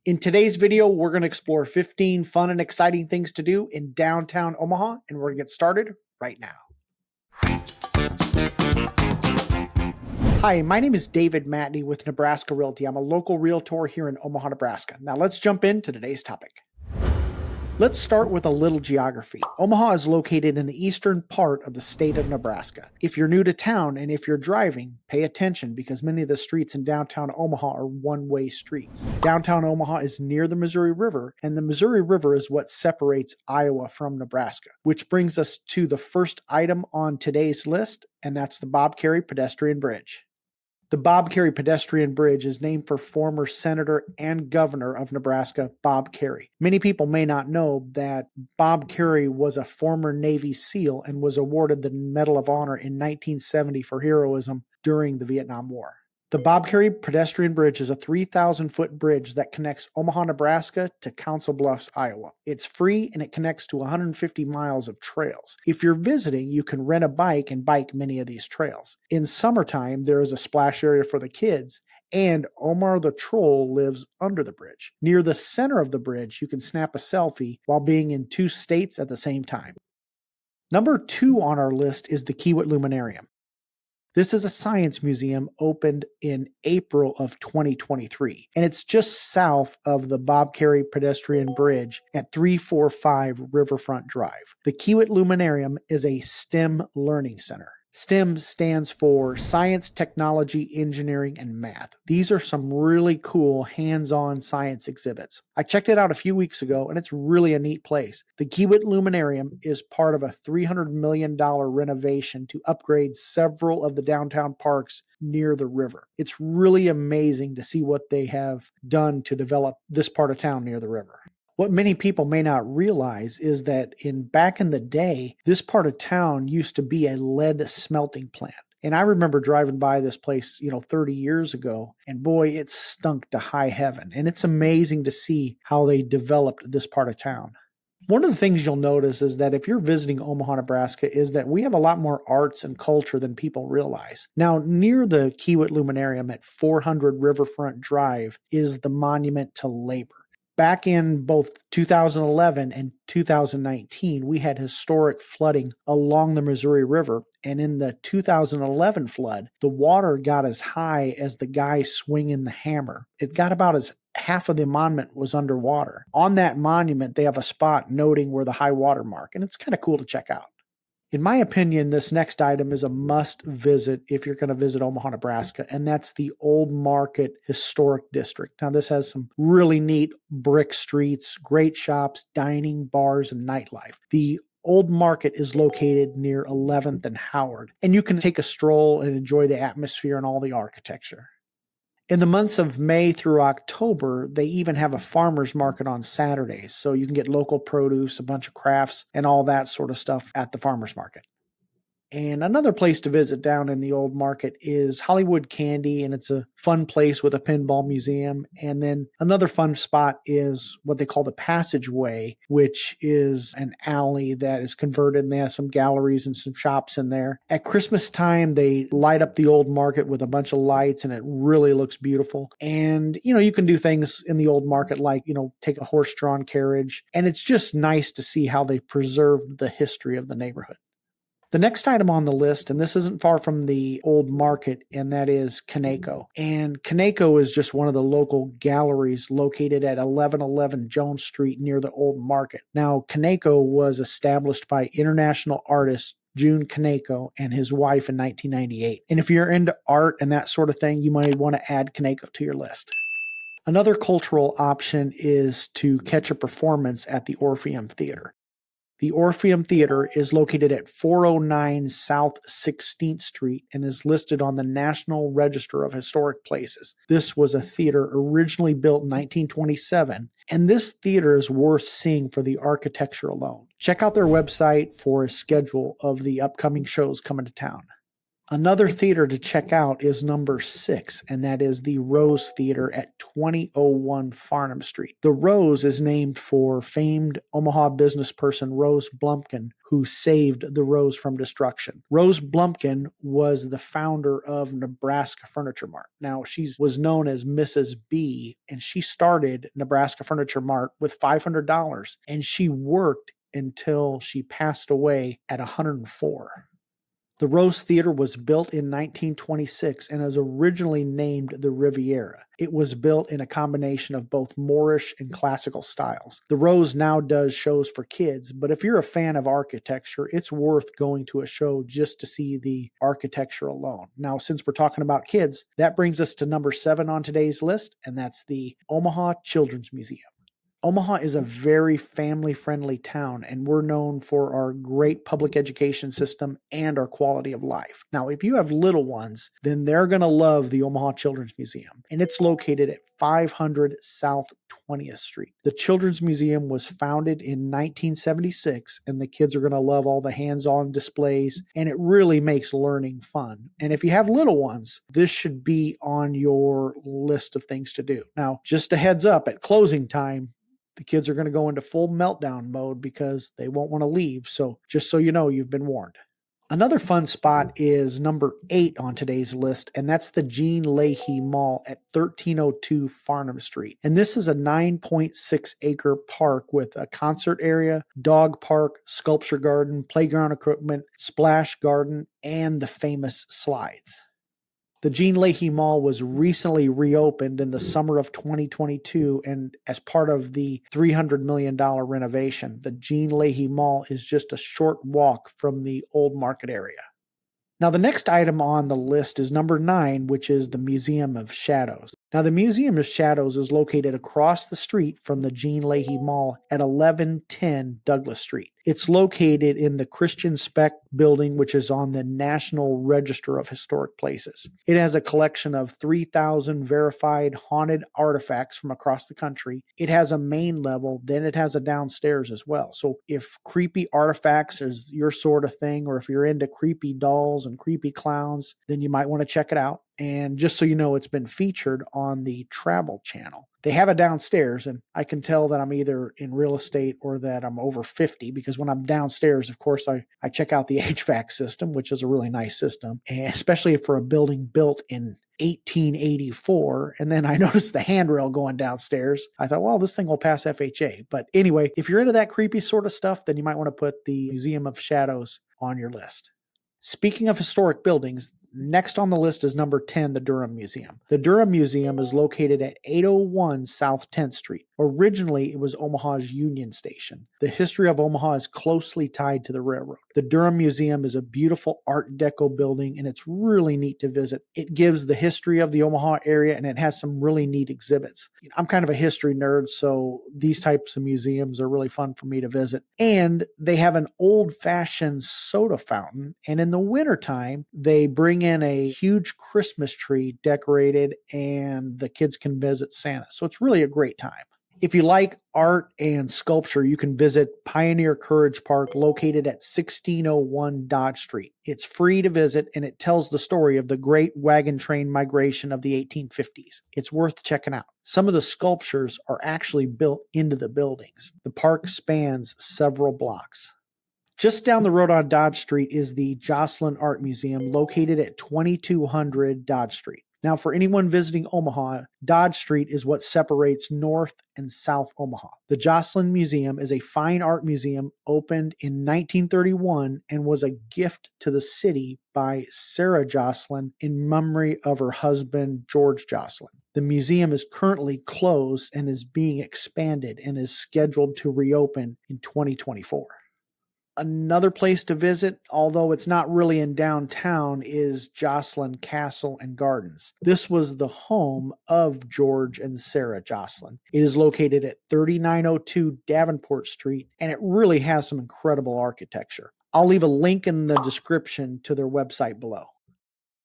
In today's video, we're going to explore 15 fun and exciting things to do in downtown Omaha, and we're going to get started right now. Hi, my name is David Matney with Nebraska Realty. I'm a local realtor here in Omaha, Nebraska. Now let's jump into today's topic. Let's start with a little geography. Omaha is located in the eastern part of the state of Nebraska. If you're new to town and if you're driving, pay attention because many of the streets in downtown Omaha are one-way streets. Downtown Omaha is near the Missouri River, and the Missouri River is what separates Iowa from Nebraska, which brings us to the first item on today's list, and that's the Bob Kerrey Pedestrian Bridge. The Bob Kerrey Pedestrian Bridge is named for former Senator and Governor of Nebraska, Bob Kerrey. Many people may not know that Bob Kerrey was a former Navy SEAL and was awarded the Medal of Honor in 1970 for heroism during the Vietnam War. The Bob Kerrey Pedestrian Bridge is a 3,000-foot bridge that connects Omaha, Nebraska to Council Bluffs, Iowa. It's free and it connects to 150 miles of trails. If you're visiting, you can rent a bike and bike many of these trails. In summertime, there is a splash area for the kids, and Omar the Troll lives under the bridge. Near the center of the bridge, you can snap a selfie while being in two states at the same time. Number 2 on our list is the Kiewit Luminarium. This is a science museum opened in April of 2023, and it's just south of the Bob Kerrey Pedestrian Bridge at 345 Riverfront Drive. The Kiewit Luminarium is a STEM learning center. STEM stands for Science, Technology, Engineering, and Math. These are some really cool hands-on science exhibits. I checked it out a few weeks ago, and it's really a neat place. The Kiewit Luminarium is part of a $300 million renovation to upgrade several of the downtown parks near the river. It's really amazing to see what they have done to develop this part of town near the river. What many people may not realize is that back in the day, this part of town used to be a lead smelting plant. And I remember driving by this place, 30 years ago, and boy, it stunk to high heaven. And it's amazing to see how they developed this part of town. One of the things you'll notice is that if you're visiting Omaha, Nebraska, is that we have a lot more arts and culture than people realize. Now, near the Kiewit Luminarium at 400 Riverfront Drive is the Monument to Labor. Back in both 2011 and 2019, we had historic flooding along the Missouri River. And in the 2011 flood, the water got as high as the guy swinging the hammer. It got about as half of the monument was underwater. On that monument, they have a spot noting where the high water mark, and it's kind of cool to check out. In my opinion, this next item is a must visit if you're going to visit Omaha, Nebraska, and that's the Old Market Historic District. Now, this has some really neat brick streets, great shops, dining, bars, and nightlife. The Old Market is located near 11th and Howard, and you can take a stroll and enjoy the atmosphere and all the architecture. In the months of May through October, they even have a farmer's market on Saturdays, so you can get local produce, a bunch of crafts, and all that sort of stuff at the farmer's market. And another place to visit down in the Old Market is Hollywood Candy, and it's a fun place with a pinball museum. And then another fun spot is what they call the Passageway, which is an alley that is converted, and they have some galleries and some shops in there. At Christmas time, they light up the Old Market with a bunch of lights, and it really looks beautiful. And, you can do things in the Old Market like, take a horse-drawn carriage. And it's just nice to see how they preserved the history of the neighborhood. The next item on the list, and this isn't far from the Old Market, and that is Kaneko. And Kaneko is just one of the local galleries located at 1111 Jones Street near the Old Market. Now, Kaneko was established by international artist June Kaneko and his wife in 1998. And if you're into art and that sort of thing, you might want to add Kaneko to your list. Another cultural option is to catch a performance at the Orpheum Theater. The Orpheum Theater is located at 409 South 16th Street and is listed on the National Register of Historic Places. This was a theater originally built in 1927, and this theater is worth seeing for the architecture alone. Check out their website for a schedule of the upcoming shows coming to town. Another theater to check out is number 6, and that is the Rose Theater at 2001 Farnham Street. The Rose is named for famed Omaha business person Rose Blumpkin, who saved the Rose from destruction. Rose Blumpkin was the founder of Nebraska Furniture Mart. Now, she was known as Mrs. B, and she started Nebraska Furniture Mart with $500, and she worked until she passed away at 104. The Rose Theater was built in 1926 and is originally named the Riviera. It was built in a combination of both Moorish and classical styles. The Rose now does shows for kids, but if you're a fan of architecture, it's worth going to a show just to see the architecture alone. Now, since we're talking about kids, that brings us to number 7 on today's list, and that's the Omaha Children's Museum. Omaha is a very family-friendly town, and we're known for our great public education system and our quality of life. Now, if you have little ones, then they're going to love the Omaha Children's Museum, and it's located at 500 South 20th Street. The Children's Museum was founded in 1976, and the kids are going to love all the hands-on displays, and it really makes learning fun. And if you have little ones, this should be on your list of things to do. Now, just a heads up, at closing time, the kids are going to go into full meltdown mode because they won't want to leave. So just so you know, you've been warned. Another fun spot is number 8 on today's list, and that's the Gene Leahy Mall at 1302 Farnham Street. And this is a 9.6 acre park with a concert area, dog park, sculpture garden, playground equipment, splash garden, and the famous slides. The Gene Leahy Mall was recently reopened in the summer of 2022, and as part of the $300 million renovation, the Gene Leahy Mall is just a short walk from the old market area. Now, the next item on the list is number 9, which is the Museum of Shadows. Now, the Museum of Shadows is located across the street from the Gene Leahy Mall at 1110 Douglas Street. It's located in the Christian Spec building, which is on the National Register of Historic Places. It has a collection of 3,000 verified haunted artifacts from across the country. It has a main level, then it has a downstairs as well. So if creepy artifacts is your sort of thing, or if you're into creepy dolls and creepy clowns, then you might want to check it out. And just so you know, it's been featured on the Travel Channel. They have it downstairs, and I can tell that I'm either in real estate or that I'm over 50, because when I'm downstairs, of course, I check out the HVAC system, which is a really nice system, and especially for a building built in 1884. And then I noticed the handrail going downstairs. I thought, well, this thing will pass FHA. But anyway, if you're into that creepy sort of stuff, then you might want to put the Museum of Shadows on your list. Speaking of historic buildings, next on the list is number 10, the Durham Museum. The Durham Museum is located at 801 South 10th Street. Originally, it was Omaha's Union Station. The history of Omaha is closely tied to the railroad. The Durham Museum is a beautiful Art Deco building, and it's really neat to visit. It gives the history of the Omaha area, and it has some really neat exhibits. I'm kind of a history nerd, so these types of museums are really fun for me to visit. And they have an old-fashioned soda fountain, and in the wintertime, they bring in a huge Christmas tree decorated, and the kids can visit Santa. So it's really a great time. If you like art and sculpture, you can visit Pioneer Courage Park, located at 1601 Dodge Street. It's free to visit, and it tells the story of the great wagon train migration of the 1850s. It's worth checking out. Some of the sculptures are actually built into the buildings. The park spans several blocks. Just down the road on Dodge Street is the Joslyn Art Museum, located at 2200 Dodge Street. Now, for anyone visiting Omaha, Dodge Street is what separates North and South Omaha. The Joslyn Museum is a fine art museum opened in 1931 and was a gift to the city by Sarah Joslyn in memory of her husband, George Joslyn. The museum is currently closed and is being expanded and is scheduled to reopen in 2024. Another place to visit, although it's not really in downtown, is Joslyn Castle and Gardens. This was the home of George and Sarah Joslyn. It is located at 3902 Davenport Street, and it really has some incredible architecture. I'll leave a link in the description to their website below.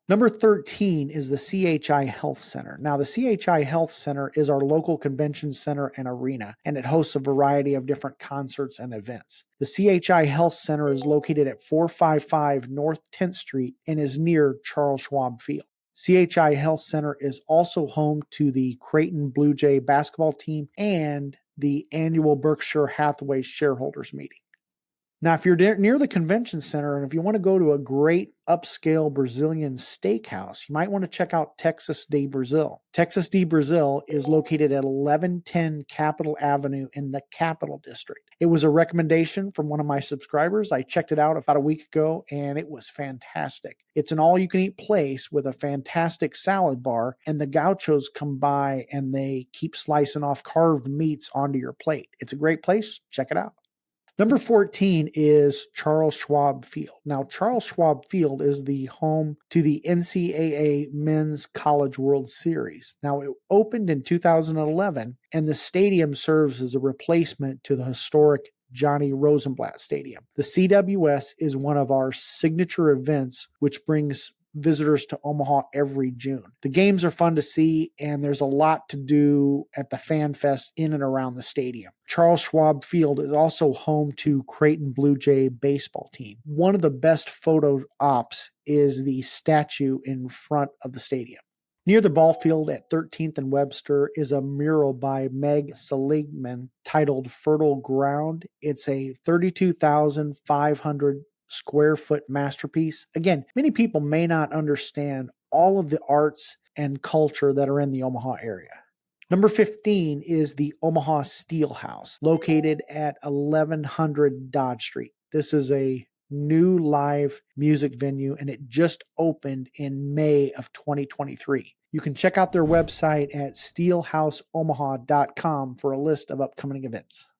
Number 13 is the CHI Health Center. Now, the CHI Health Center is our local convention center and arena, and it hosts a variety of different concerts and events. The CHI Health Center is located at 455 North 10th Street and is near Charles Schwab Field. CHI Health Center is also home to the Creighton Blue Jay basketball team and the annual Berkshire Hathaway shareholders meeting. Now, if you're near the convention center and if you want to go to a great upscale Brazilian steakhouse, you might want to check out Texas de Brazil. Texas de Brazil is located at 1110 Capitol Avenue in the Capital District. It was a recommendation from one of my subscribers. I checked it out about a week ago and it was fantastic. It's an all-you-can-eat place with a fantastic salad bar, and the gauchos come by and they keep slicing off carved meats onto your plate. It's a great place. Check it out. Number 14 is Charles Schwab Field. Now, Charles Schwab Field is the home to the NCAA Men's College World Series. Now, it opened in 2011, and the stadium serves as a replacement to the historic Johnny Rosenblatt Stadium. The CWS is one of our signature events, which brings visitors to Omaha every June. The games are fun to see, and there's a lot to do at the Fan Fest in and around the stadium. Charles Schwab Field is also home to Creighton Blue Jay baseball team. One of the best photo ops is the statue in front of the stadium. Near the ball field at 13th and Webster is a mural by Meg Seligman titled Fertile Ground. It's a 32,500 square foot masterpiece. Again, many people may not understand all of the arts and culture that are in the Omaha area. Number 15 is the Omaha Steelhouse, located at 1100 Dodge Street. This is a new live music venue, and it just opened in May of 2023. You can check out their website at steelhouseomaha.com for a list of upcoming events.